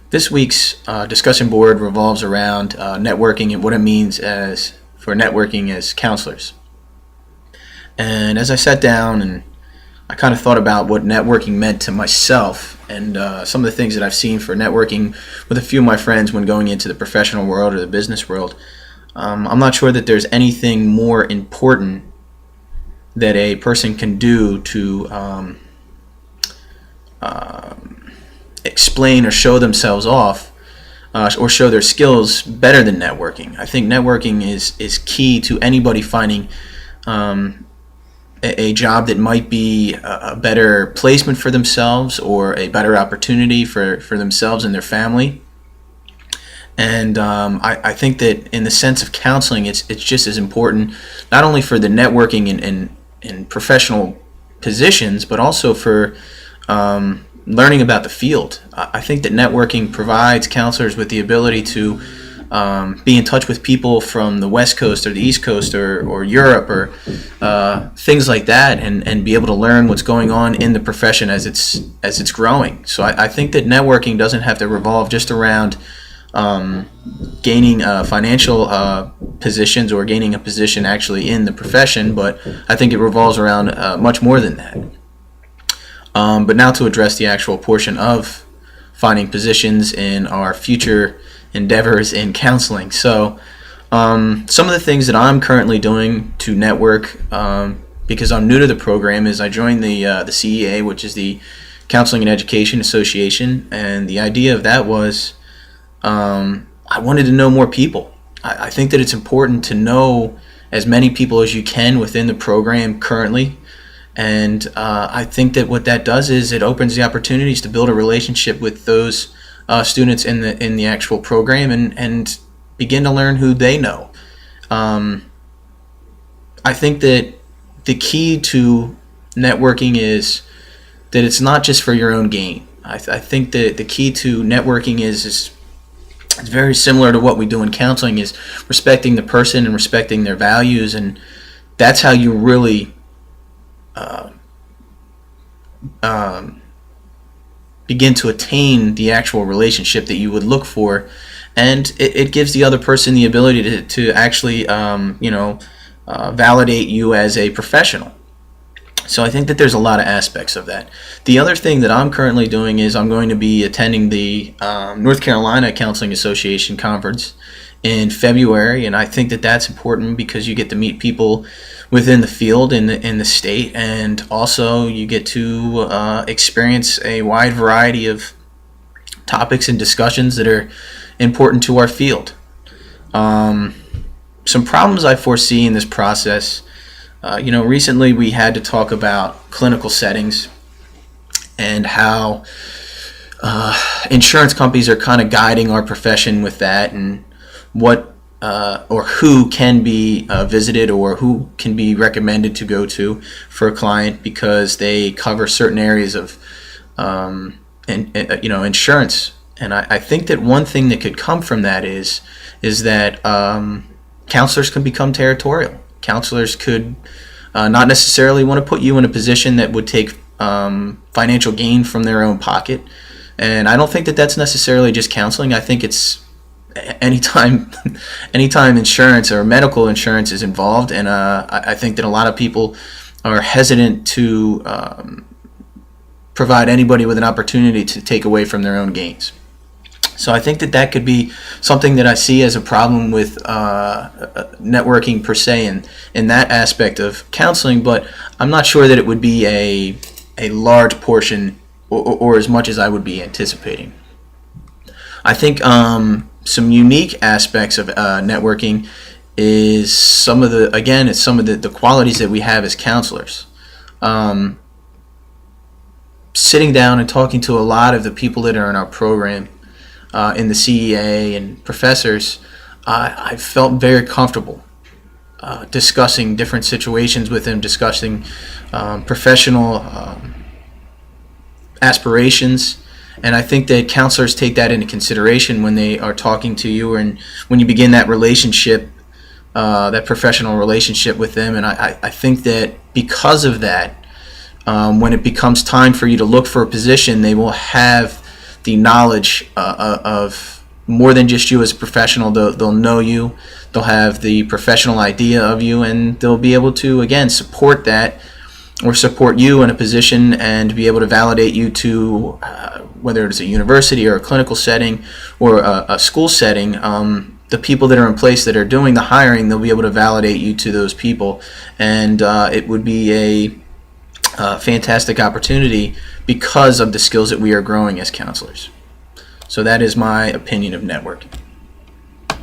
This week's discussion board revolves around networking and what it means for networking as counselors. And as I sat down and I kind of thought about what networking meant to myself and some of the things that I've seen for networking with a few of my friends when going into the professional world or the business world, I'm not sure that there's anything more important that a person can do to explain or show themselves off or show their skills better than networking. I think networking is key to anybody finding a job that might be a better placement for themselves or a better opportunity for themselves and their family. And I think that in the sense of counseling, it's just as important, not only for the networking in professional positions, but also for learning about the field. I think that networking provides counselors with the ability to be in touch with people from the West Coast or the East Coast or Europe or things like that, and be able to learn what's going on in the profession as it's growing. So I think that networking doesn't have to revolve just around gaining financial positions or gaining a position actually in the profession, but I think it revolves around much more than that. But now to address the actual portion of finding positions in our future endeavors in counseling. So some of the things that I'm currently doing to network, because I'm new to the program, is I joined the CEA, which is the Counseling and Education Association, and the idea of that was I wanted to know more people. I think that it's important to know as many people as you can within the program currently. And I think that what that does is it opens the opportunities to build a relationship with those students in the actual program and begin to learn who they know. I think that the key to networking is that it's not just for your own gain. I think that the key to networking is it's very similar to what we do in counseling, is respecting the person and respecting their values, and that's how you really begin to attain the actual relationship that you would look for, and it gives the other person the ability to actually validate you as a professional. So I think that there's a lot of aspects of that. The other thing that I'm currently doing is I'm going to be attending the North Carolina Counseling Association conference in February, and I think that that's important because you get to meet people within the field in the state, and also you get to experience a wide variety of topics and discussions that are important to our field. Some problems I foresee in this process. Recently we had to talk about clinical settings and how insurance companies are kind of guiding our profession with that, and what or who can be visited or who can be recommended to go to for a client because they cover certain areas of insurance. And I think that one thing that could come from that is that counselors can become territorial. Counselors could not necessarily want to put you in a position that would take financial gain from their own pocket. And I don't think that that's necessarily just counseling. I think it's anytime insurance or medical insurance is involved, and I think that a lot of people are hesitant to provide anybody with an opportunity to take away from their own gains. So I think that that could be something that I see as a problem with networking per se in that aspect of counseling, but I'm not sure that it would be a large portion or as much as I would be anticipating. I think some unique aspects of networking is some of the qualities that we have as counselors. Sitting down and talking to a lot of the people that are in our program, in the CEA and professors, I felt very comfortable discussing different situations with them, discussing professional aspirations. And I think that counselors take that into consideration when they are talking to you and when you begin that relationship, that professional relationship with them. And I think that because of that, when it becomes time for you to look for a position, they will have the knowledge of more than just you as a professional. They'll know you, they'll have the professional idea of you, and they'll be able to, again, support that or support you in a position and be able to validate you to whether it's a university or a clinical setting or a school setting. The people that are in place that are doing the hiring, they'll be able to validate you to those people, and it would be a fantastic opportunity because of the skills that we are growing as counselors. So that is my opinion of networking.